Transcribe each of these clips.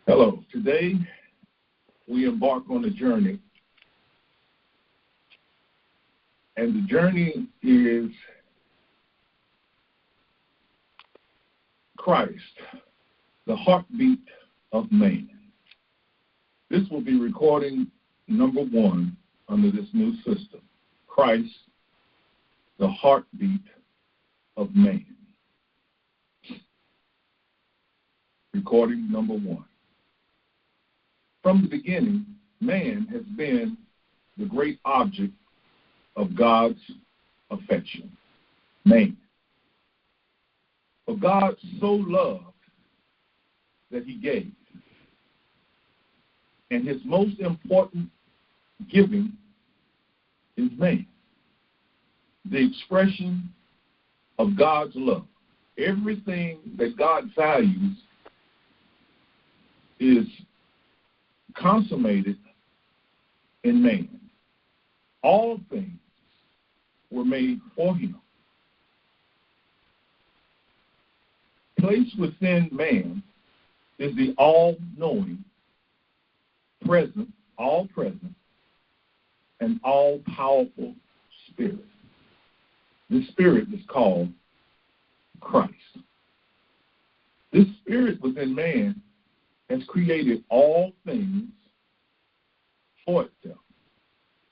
Hello. Today, we embark on a journey, and the journey is Christ, the heartbeat of man. This will be recording number 1 under this new system, Christ, the heartbeat of man. Recording number 1. From the beginning, man has been the great object of God's affection. Man. For God so loved that he gave. And his most important giving is man. The expression of God's love. Everything that God values is consummated in man. All things were made for him. Placed within man is the all-knowing, present, all-present, and all-powerful Spirit. This Spirit is called Christ. This Spirit within man has created all things for itself.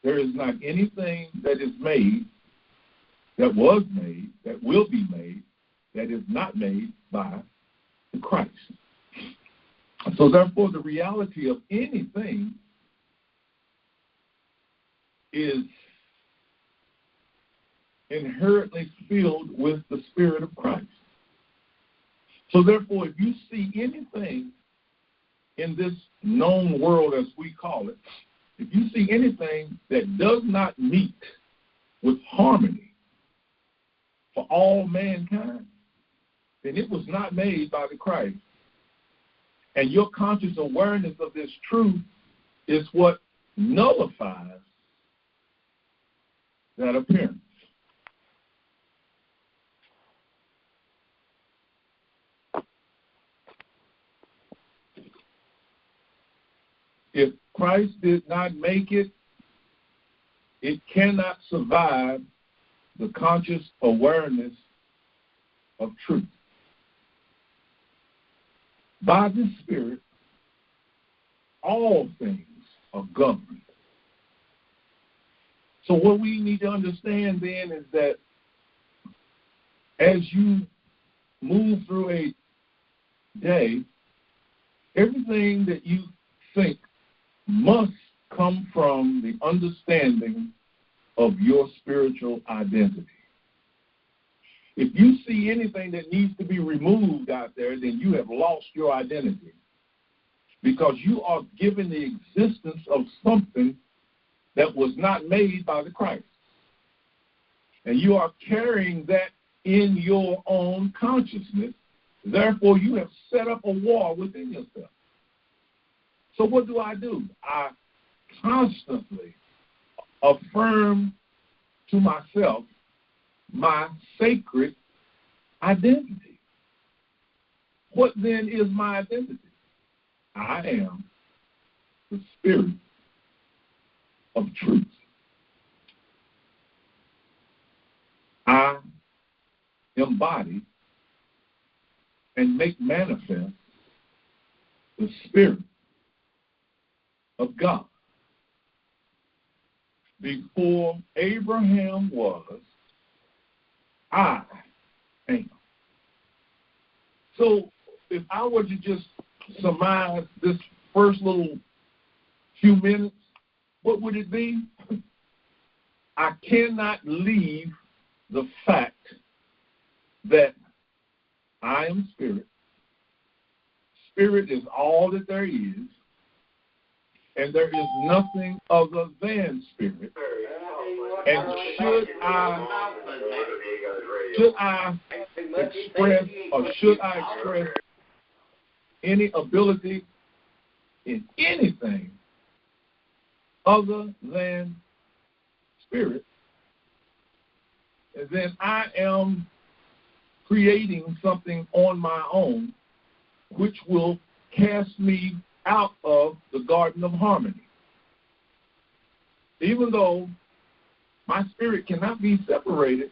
There is not anything that is made, that was made, that will be made, that is not made by the Christ. So therefore, the reality of anything is inherently filled with the Spirit of Christ. So therefore, if you see anything in this known world, as we call it, if you see anything that does not meet with harmony for all mankind, then it was not made by the Christ. And your conscious awareness of this truth is what nullifies that appearance. If Christ did not make it, it cannot survive the conscious awareness of truth. By this Spirit, all things are governed. So what we need to understand then is that as you move through a day, everything that you think must come from the understanding of your spiritual identity. If you see anything that needs to be removed out there, then you have lost your identity, because you are given the existence of something that was not made by the Christ. And you are carrying that in your own consciousness. Therefore, you have set up a war within yourself. So what do? I constantly affirm to myself my sacred identity. What then is my identity? I am the Spirit of truth. I embody and make manifest the Spirit of God. Before Abraham was, I am. So if I were to just surmise this first little few minutes, what would it be? I cannot leave the fact that I am Spirit. Spirit is all that there is, and there is nothing other than Spirit. And should I express any ability in anything other than Spirit, then I am creating something on my own which will cast me out of the garden of harmony. Even though my spirit cannot be separated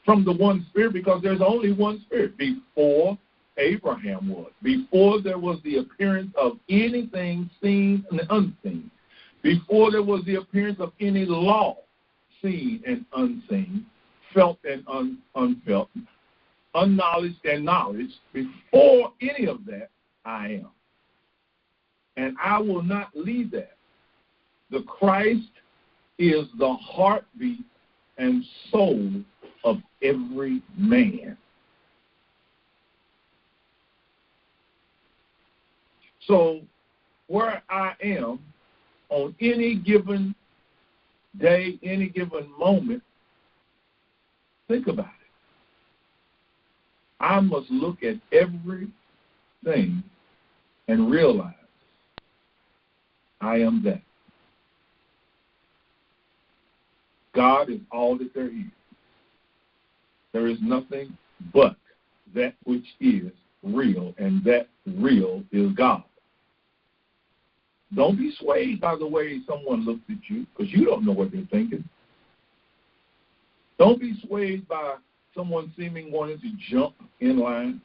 from the one spirit, because there's only one spirit. Before Abraham was, before there was the appearance of anything seen and unseen, before there was the appearance of any law, seen and unseen, felt and unfelt, unknowledged and knowledge, before any of that, I am. And I will not leave that. The Christ is the heartbeat and soul of every man. So where I am on any given day, any given moment, think about it. I must look at everything and realize I am that. God is all that there is. There is nothing but that which is real, and that real is God. Don't be swayed by the way someone looks at you, because you don't know what they're thinking. Don't be swayed by someone seeming wanting to jump in line.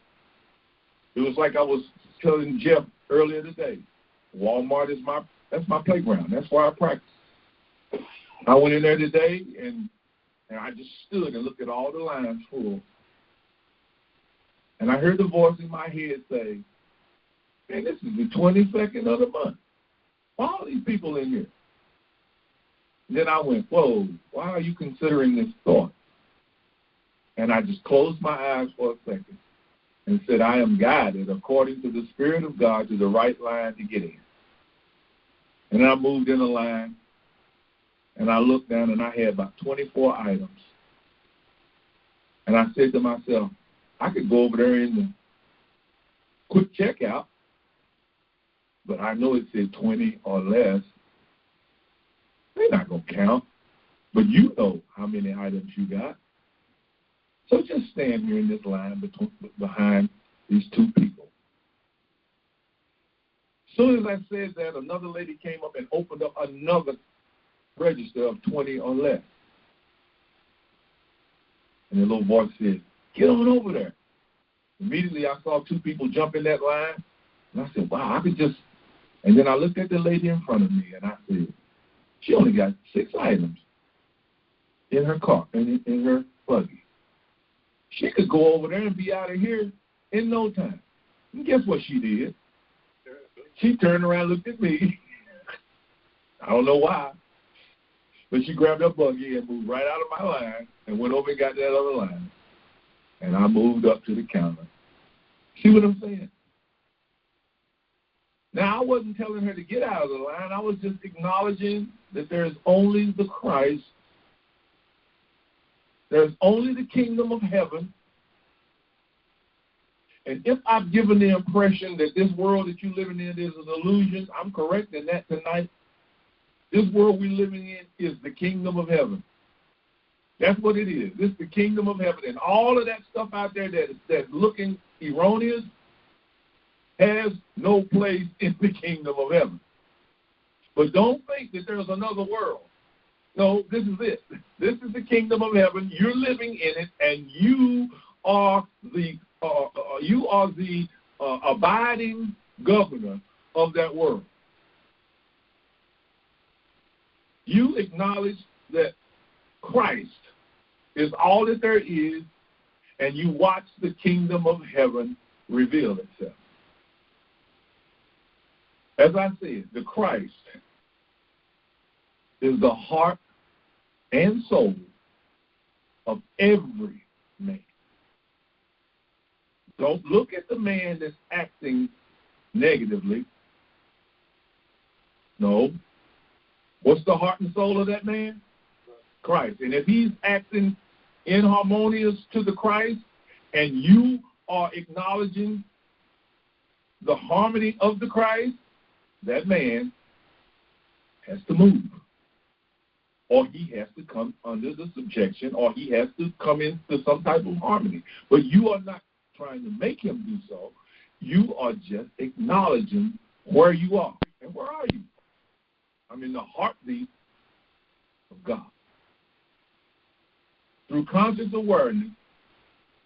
It was like I was telling Jeff earlier today. Walmart is that's my playground. That's where I practice. I went in there today, and I just stood and looked at all the lines full. And I heard the voice in my head say, man, this is the 22nd of the month. Why are these people in here? And then I went, whoa, why are you considering this thought? And I just closed my eyes for a second and said, I am guided according to the Spirit of God to the right line to get in. And I moved in a line, and I looked down, and I had about 24 items. And I said to myself, I could go over there in the quick checkout, but I know it said 20 or less. They're not going to count, but you know how many items you got. So just stand here in this line behind these two people. As soon as I said that, another lady came up and opened up another register of 20 or less. And the little voice said, get on over there. Immediately I saw two people jump in that line, and I said, wow, I could just, and then I looked at the lady in front of me, and I said, she only got 6 items in her car, in her buggy. She could go over there and be out of here in no time. And guess what she did? She turned around and looked at me. I don't know why. But she grabbed her buggy and moved right out of my line and went over and got that other line. And I moved up to the counter. See what I'm saying? Now, I wasn't telling her to get out of the line. I was just acknowledging that there is only the Christ. There's only the kingdom of heaven. And if I've given the impression that this world that you're living in is an illusion, I'm correcting that tonight. This world we're living in is the kingdom of heaven. That's what it is. It's the kingdom of heaven. And all of that stuff out there that's looking erroneous has no place in the kingdom of heaven. But don't think that there's another world. No, this is it. This is the kingdom of heaven. You're living in it, and you are the abiding governor of that world. You acknowledge that Christ is all that there is, and you watch the kingdom of heaven reveal itself. As I said, the Christ is the heart and soul of every man. Don't look at the man that's acting negatively. No. What's the heart and soul of that man? Christ. And if he's acting inharmonious to the Christ, and you are acknowledging the harmony of the Christ, that man has to move. Or he has to come under the subjection, or he has to come into some type of harmony. But you are not trying to make him do so. You are just acknowledging where you are. And where are you? I'm in the heartbeat of God. Through conscious awareness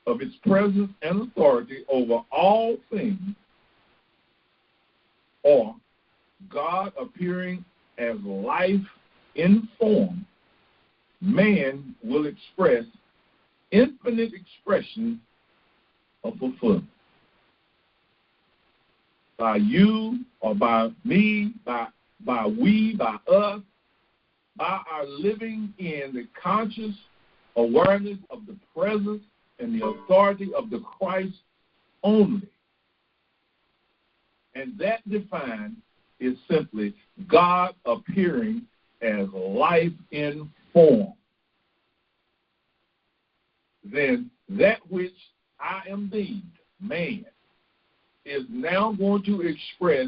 of its presence and authority over all things, or God appearing as life in form, man will express infinite expression of fulfillment. By you or by me, by we, by us, by our living in the conscious awareness of the presence and the authority of the Christ only. And that defined is simply God appearing as life in form. Then that which I am deemed, man, is now going to express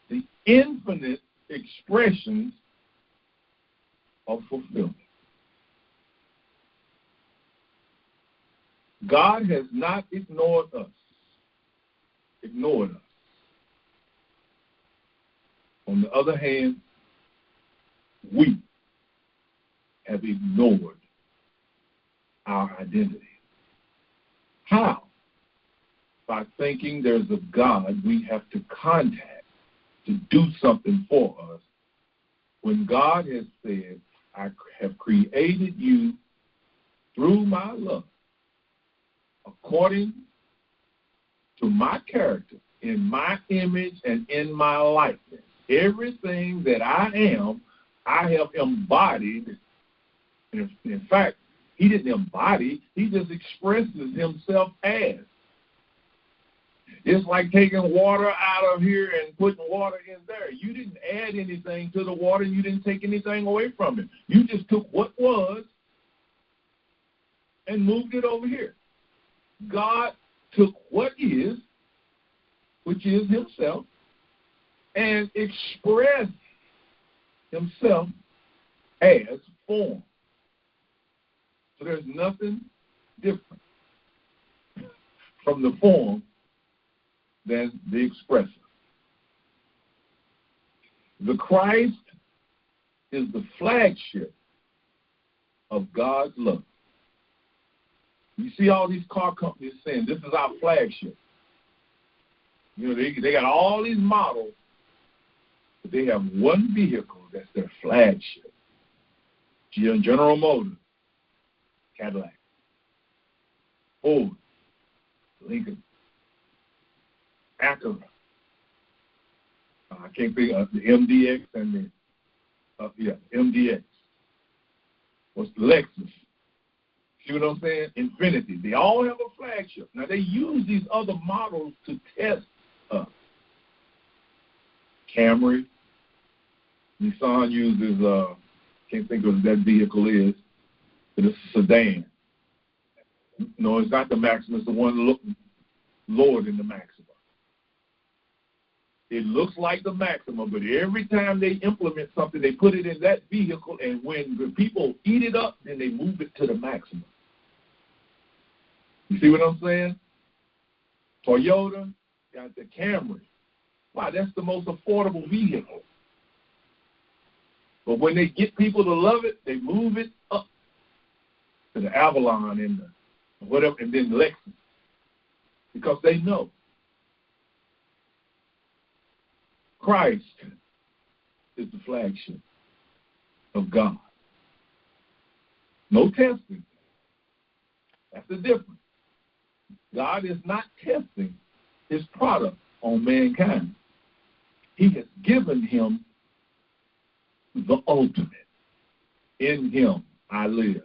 the infinite expressions of fulfillment. God has not ignored us. On the other hand, we have ignored our identity. How? By thinking there's a God we have to contact to do something for us, when God has said, I have created you through my love, according to my character, in my image and in my likeness. Everything that I am, I have embodied. In fact, he didn't embody, he just expresses himself as. It's like taking water out of here and putting water in there. You didn't add anything to the water. You didn't take anything away from it. You just took what was and moved it over here. God took what is, which is himself, and expressed himself as form. So there's nothing different from the form than the expression. The Christ is the flagship of God's love. You see all these car companies saying, this is our flagship. You know, they got all these models, but they have one vehicle that's their flagship. General Motors, Cadillac, Ford, Lincoln, Acura. I can't think of the MDX and the MDX. What's the Lexus? See what I'm saying? Infinity. They all have a flagship. Now, they use these other models to test us. Camry. Nissan uses, can't think of what that vehicle is, but it's a sedan. No, it's not the Maxima. It's the one lower than the Maxima. It looks like the Maxima, but every time they implement something, they put it in that vehicle, and when the people eat it up, then they move it to the Maxima. You see what I'm saying? Toyota got the Camry. Wow, that's the most affordable vehicle. But when they get people to love it, they move it up to the Avalon and the whatever, and then Lexus, because they know Christ is the flagship of God. No testing. That's the difference. God is not testing his product on mankind. He has given him the ultimate. In him I live.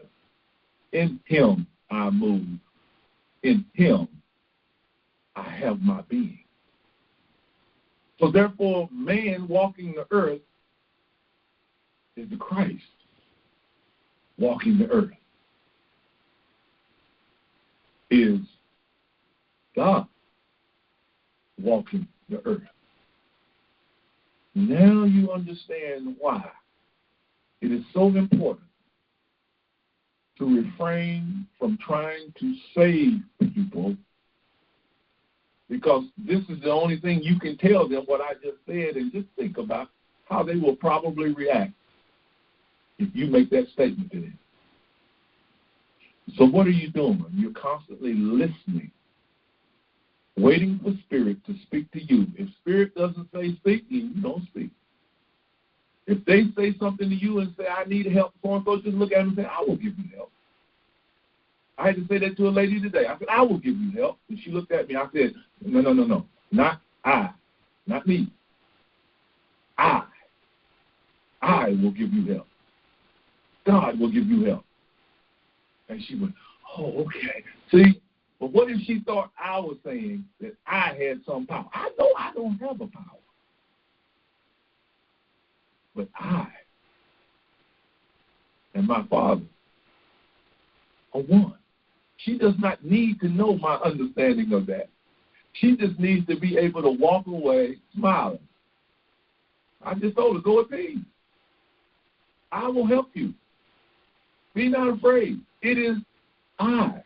In him I move. In him I have my being. So therefore, man walking the earth is the Christ walking the earth. Is God walking the earth. Now you understand why it is so important to refrain from trying to save people because this is the only thing you can tell them what I just said, and just think about how they will probably react if you make that statement to them. So what are you doing? You're constantly listening, waiting for Spirit to speak to you. If Spirit doesn't say speak, you don't speak. If they say something to you and say, I need help, so-and-so, just look at them and say, I will give you help. I had to say that to a lady today. I said, I will give you help. And she looked at me. I said, no. Not I. Not me. I will give you help. God will give you help. And she went, oh, okay. See, but what if she thought I was saying that I had some power? I know I don't have a power. But I and my Father are one. She does not need to know my understanding of that. She just needs to be able to walk away smiling. I just told her, go in peace. I will help you. Be not afraid. It is I.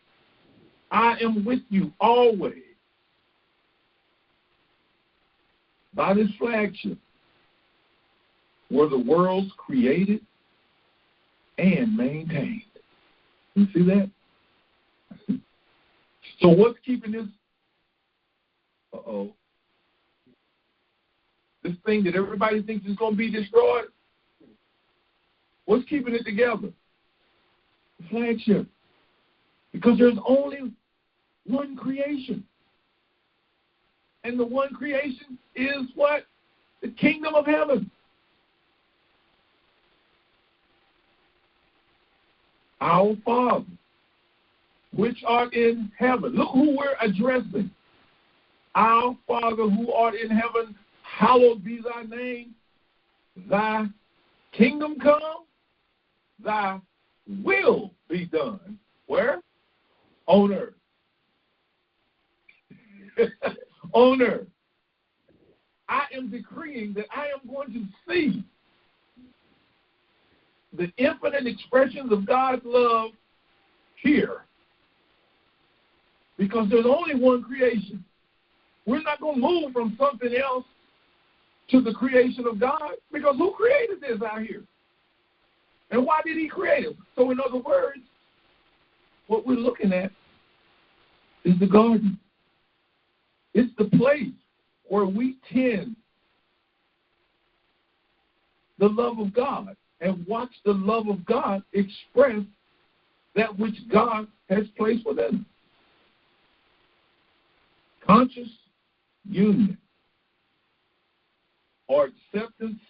I am with you always. By this flagship were the worlds created and maintained. You see that? So what's keeping this? This thing that everybody thinks is going to be destroyed? What's keeping it together? The flagship. Because there's only one creation. And the one creation is what? The kingdom of heaven. Our Father, which art in heaven. Look who we're addressing. Our Father who art in heaven, hallowed be thy name. Thy kingdom come, thy will be done. Where? On earth. On earth. I am decreeing that I am going to see the infinite expressions of God's love here. Because there's only one creation. We're not going to move from something else to the creation of God, because who created this out here? And why did he create it? So in other words, what we're looking at is the garden. It's the place where we tend the love of God and watch the love of God express that which God has placed within us. Conscious union or acceptance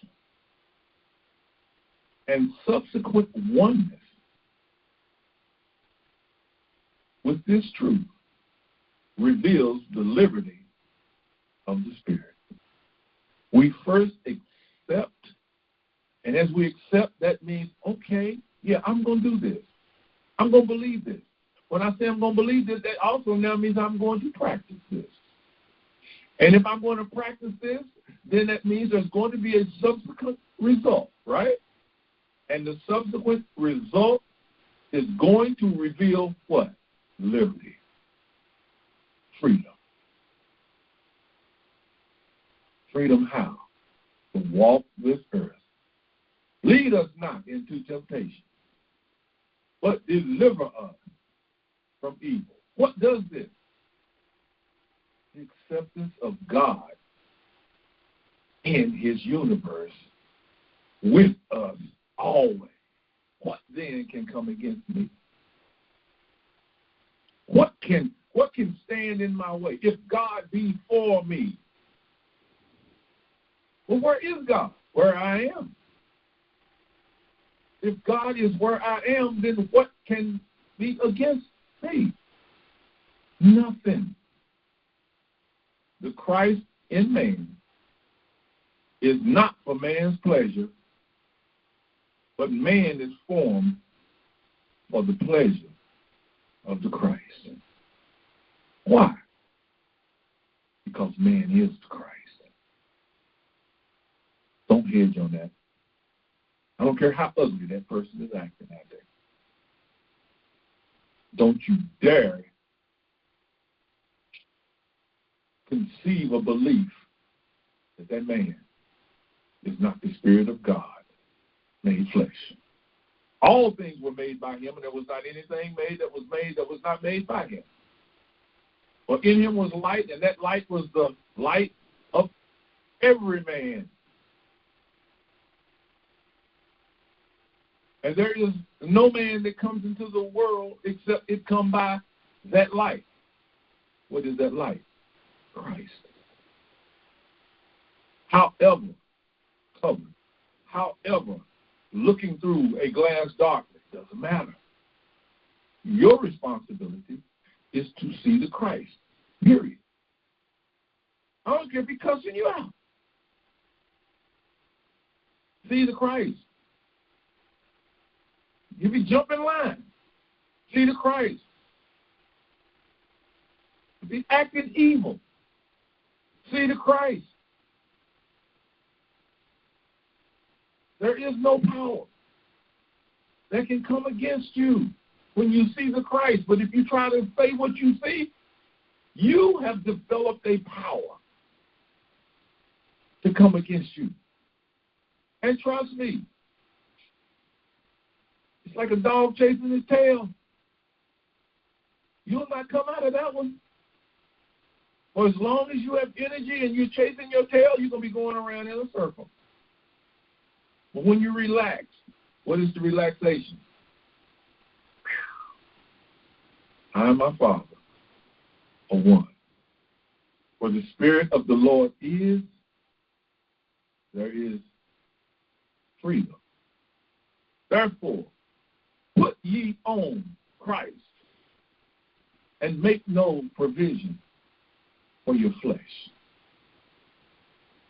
and subsequent oneness with this truth reveals the liberty of the Spirit. We first accept, and as we accept, that means, okay, yeah, I'm going to do this. I'm going to believe this. When I say I'm going to believe this, that also now means I'm going to practice this. And if I'm going to practice this, then that means there's going to be a subsequent result, right? And the subsequent result is going to reveal what? Liberty. Freedom. Freedom how? To walk this earth. Lead us not into temptation, but deliver us from evil. What does this? The acceptance of God in his universe with us always. What then can come against me? What can stand in my way? If God be for me, well, where is God? Where I am. If God is where I am, then what can be against me? Nothing. The Christ in man is not for man's pleasure, but man is formed for the pleasure of the Christ. Why? Because man is the Christ. Don't hedge on that. I don't care how ugly that person is acting out there. Don't you dare conceive a belief that that man is not the Spirit of God made flesh. All things were made by him, and there was not anything made that was not made by him. For in him was light, and that light was the light of every man. And there is no man that comes into the world except it come by that light. What is that light? Christ. However looking through a glass darkness, doesn't matter. Your responsibility is to see the Christ, period. I don't care if he's cussing you out. See the Christ. If he jump in line, see the Christ. If he acting evil, see the Christ. There is no power that can come against you when you see the Christ. But if you try to say what you see, you have developed a power to come against you. And trust me, it's like a dog chasing his tail. You'll not come out of that one. For as long as you have energy and you're chasing your tail, you're going to be going around in a circle. But when you relax, what is the relaxation? I and my Father are one. Where the Spirit of the Lord is, there is freedom. Therefore, put ye on Christ and make no provision for your flesh.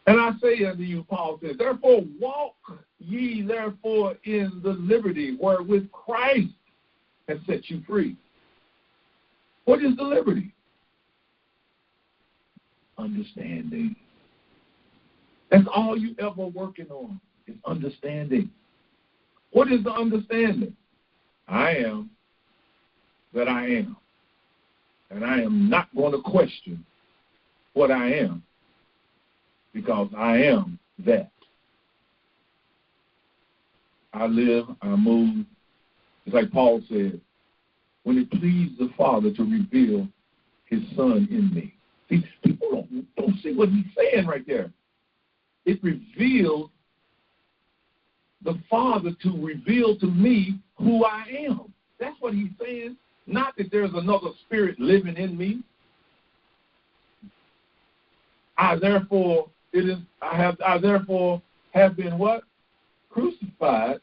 And I say unto you, Paul says, therefore walk ye therefore in the liberty wherewith Christ has set you free. What is the liberty? Understanding. That's all you ever working on is understanding. What is the understanding? I am that I am. And I am not going to question what I am, because I am that. I live, I move. It's like Paul said, when it pleased the Father to reveal his Son in me. See, people don't see what he's saying right there. It revealed the Father to reveal to me who I am. That's what he's saying. Not that there's another spirit living in me. I therefore have been what? Crucified.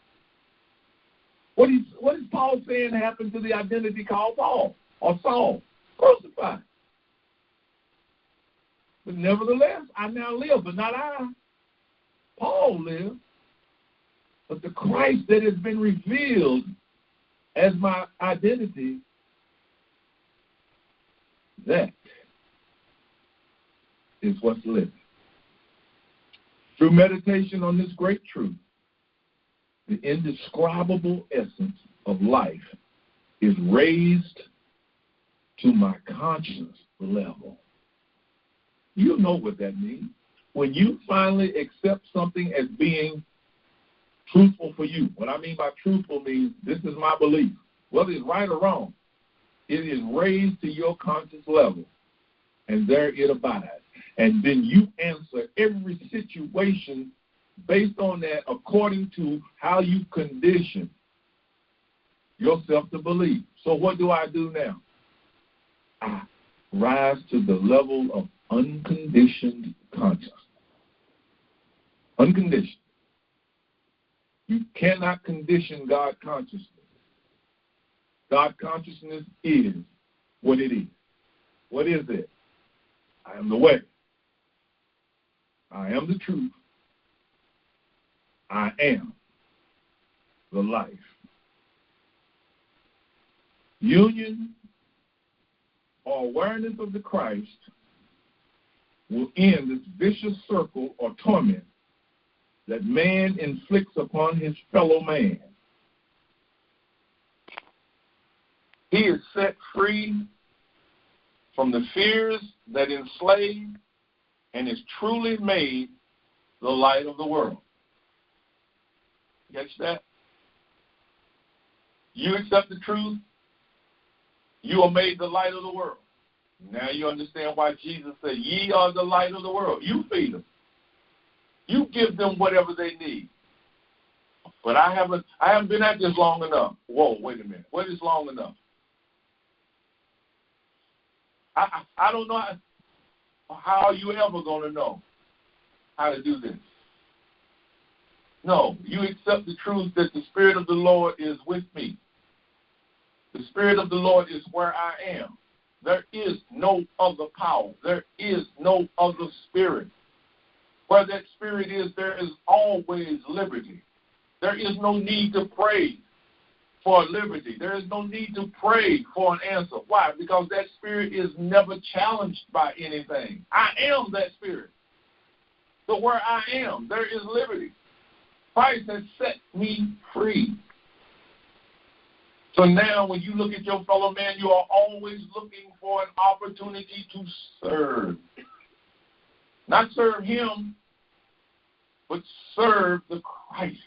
What is Paul saying happened to the identity called Paul or Saul? Crucified. But nevertheless, I now live, but not I. Paul lives. But the Christ that has been revealed as my identity, that is what's living. Through meditation on this great truth, the indescribable essence of life is raised to my conscious level. You know what that means. When you finally accept something as being truthful for you, what I mean by truthful means this is my belief. Whether it's right or wrong, it is raised to your conscious level, and there it abides. And then you answer every situation based on that according to how you condition yourself to believe. So what do I do now? I rise to the level of unconditioned consciousness. Unconditioned. You cannot condition God consciousness. God consciousness is what it is. What is it? I am the way. I am the truth. I am the life. Union or awareness of the Christ will end this vicious circle or torment that man inflicts upon his fellow man. He is set free from the fears that enslave and is truly made the light of the world. Catch that? You accept the truth, you are made the light of the world. Now you understand why Jesus said, ye are the light of the world. You feed them. You give them whatever they need. But I haven't been at this long enough. Whoa, wait a minute. What is long enough? I don't know how are you ever going to know how to do this. No, you accept the truth that the Spirit of the Lord is with me. The Spirit of the Lord is where I am. There is no other power. There is no other spirit. Where that spirit is, there is always liberty. There is no need to pray for liberty. There is no need to pray for an answer. Why? Because that spirit is never challenged by anything. I am that spirit. So where I am, there is liberty. Christ has set me free. So now when you look at your fellow man, you are always looking for an opportunity to serve. Not serve him, but serve the Christ.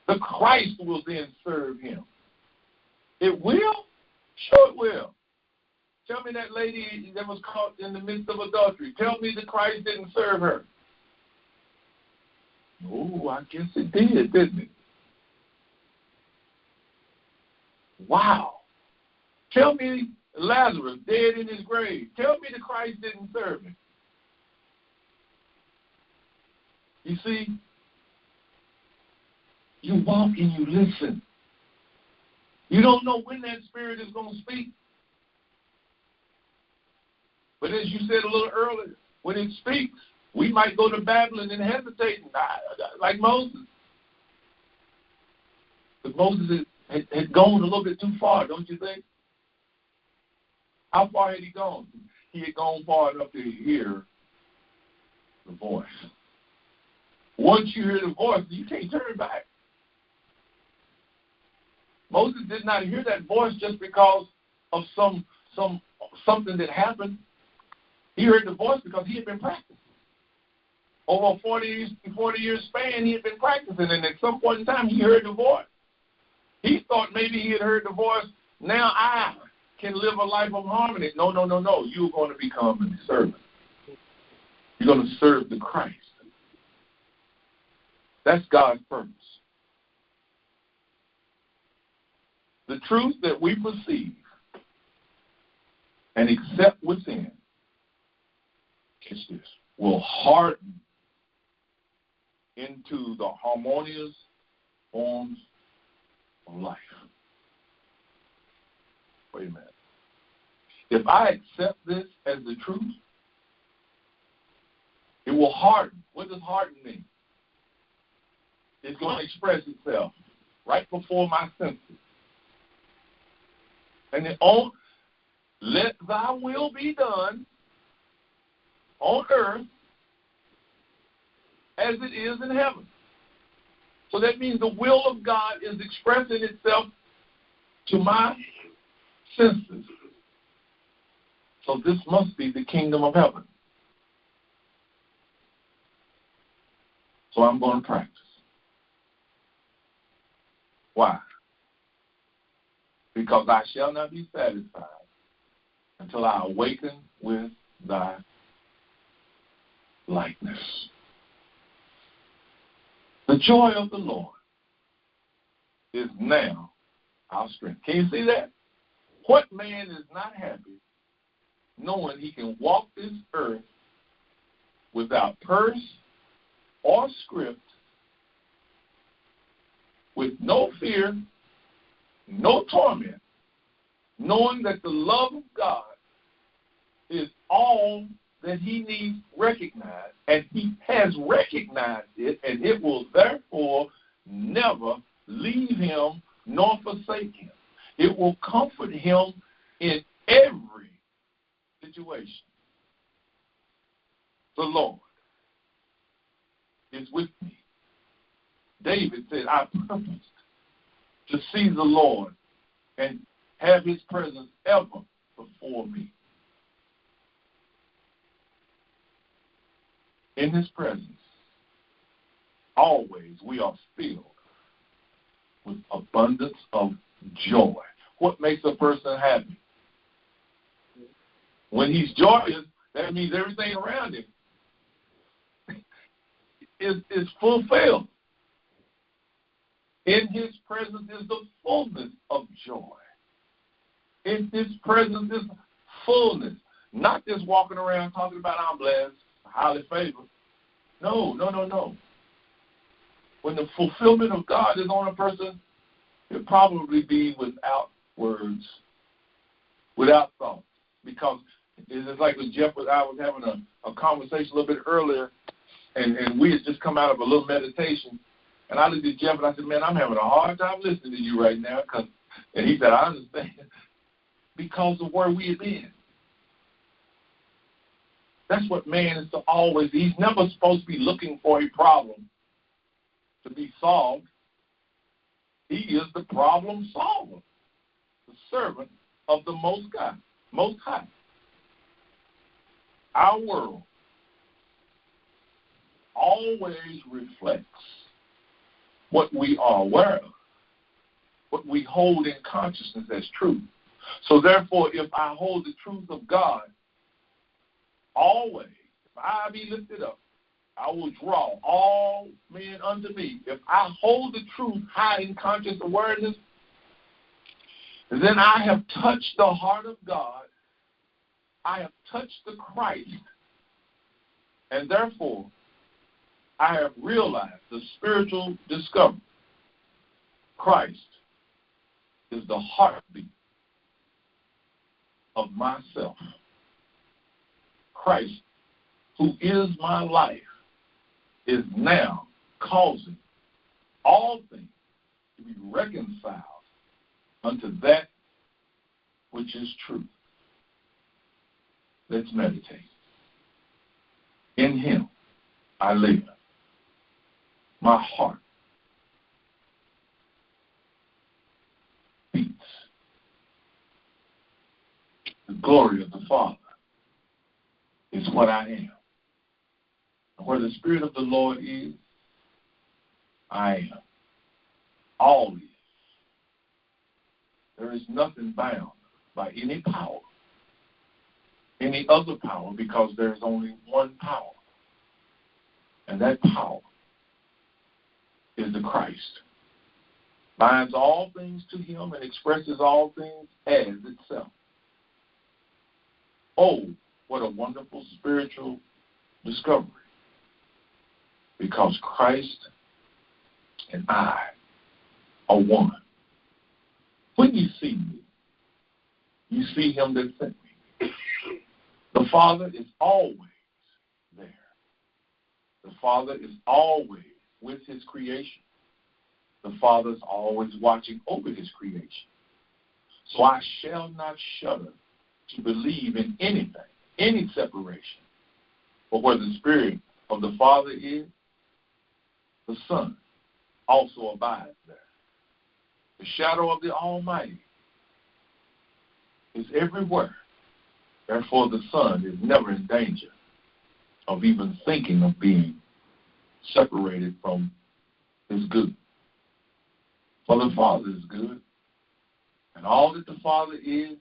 The Christ will then serve him. It will? Sure it will. Tell me that lady that was caught in the midst of adultery. Tell me the Christ didn't serve her. Oh, I guess it did, didn't it? Wow. Tell me Lazarus dead in his grave. Tell me the Christ didn't serve him. You see, you walk and you listen. You don't know when that spirit is going to speak. But as you said a little earlier, when it speaks, we might go to Babylon and hesitate, like Moses. But Moses had gone a little bit too far, don't you think? How far had he gone? He had gone far enough to hear the voice. Once you hear the voice, you can't turn back. Moses did not hear that voice just because of something that happened. He heard the voice because he had been practicing. Over a 40 years span, he had been practicing, and at some point in time, he heard the voice. He thought maybe he had heard the voice. Now I can live a life of harmony. No. You're going to become a servant. You're going to serve the Christ. That's God's purpose. The truth that we perceive and accept within, catch this, will harden into the harmonious forms of life. Wait a minute. If I accept this as the truth, it will harden. What does harden mean? It's going to express itself right before my senses. And then, let thy will be done on earth as it is in heaven. So that means the will of God is expressing itself to my senses. So this must be the kingdom of heaven. So I'm going to practice. Why? Because I shall not be satisfied until I awaken with thy likeness. The joy of the Lord is now our strength. Can you see that? What man is not happy knowing he can walk this earth without purse or script, with no fear, no torment, knowing that the love of God is all that he needs recognized, and he has recognized it, and it will therefore never leave him nor forsake him. It will comfort him in every situation. The Lord is with me. David said, I purposed to see the Lord and have his presence ever before me. In his presence, always we are filled with abundance of joy. What makes a person happy? When he's joyous, that means everything around him is fulfilled. In his presence is the fullness of joy. In his presence is fullness. Not just walking around talking about I'm blessed, highly favored. No. When the fulfillment of God is on a person, it'll probably be without words, without thought. Because it's like with Jeff, I was having a conversation a little bit earlier, and we had just come out of a little meditation. And I looked at Jeff and I said, man, I'm having a hard time listening to you right now. And he said, I understand. Because of where we have been. That's what man is to always. He's never supposed to be looking for a problem to be solved. He is the problem solver, the servant of the Most High. Our world always reflects what we are aware of, what we hold in consciousness as truth. So therefore, if I hold the truth of God, always, if I be lifted up, I will draw all men unto me. If I hold the truth high in conscious awareness, then I have touched the heart of God. I have touched the Christ. And therefore, I have realized the spiritual discovery. Christ is the heartbeat of myself. Christ, who is my life, is now causing all things to be reconciled unto that which is truth. Let's meditate. In him I live. My heart beats. The glory of the Father is what I am. And where the Spirit of the Lord is, I am. All is. There is nothing bound by any power, any other power, because there is only one power. And that power is the Christ. Binds all things to him and expresses all things as itself. Oh, what a wonderful spiritual discovery. Because Christ and I are one. When you see me, you see him that sent me. The Father is always there. The Father is always with his creation. The Father is always watching over his creation. So I shall not shudder to believe in anything, any separation. But where the Spirit of the Father is, the Son also abides there. The shadow of the Almighty is everywhere. Therefore, the Son is never in danger of even thinking of being separated from his good. For the Father is good, and all that the Father is,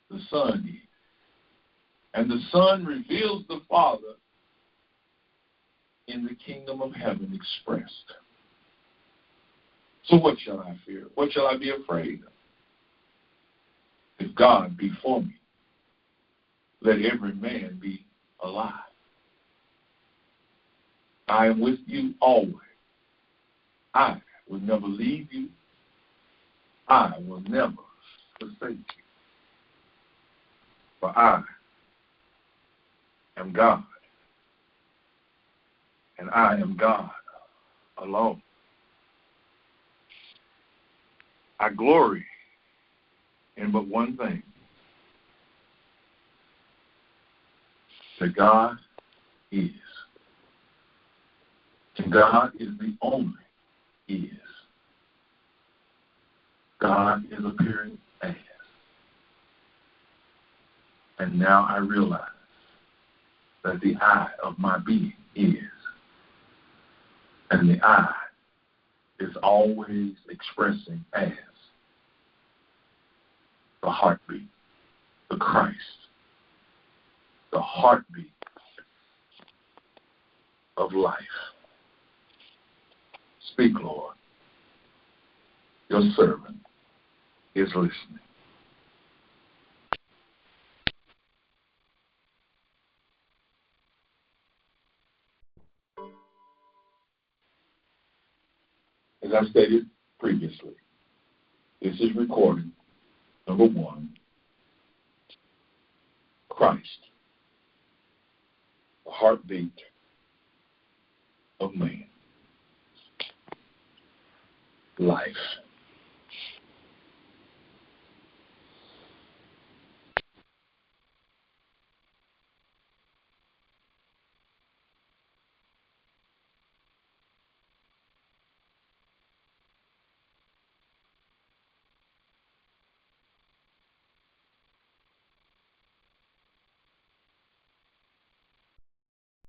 the Son is. And the Son reveals the Father in the kingdom of heaven expressed. So what shall I fear? What shall I be afraid of? If God be for me, let every man be alive. I am with you always. I will never leave you. I will never forsake you. For I am God, and I am God alone. I glory in but one thing, that God is. And God is the only is. God is appearing as. And now I realize that the I of my being is. And the I is always expressing as the heartbeat, the Christ, the heartbeat of life. Speak, Lord. Your servant is listening. As I stated previously, this is recording number 1, Christ, the heartbeat of man, life.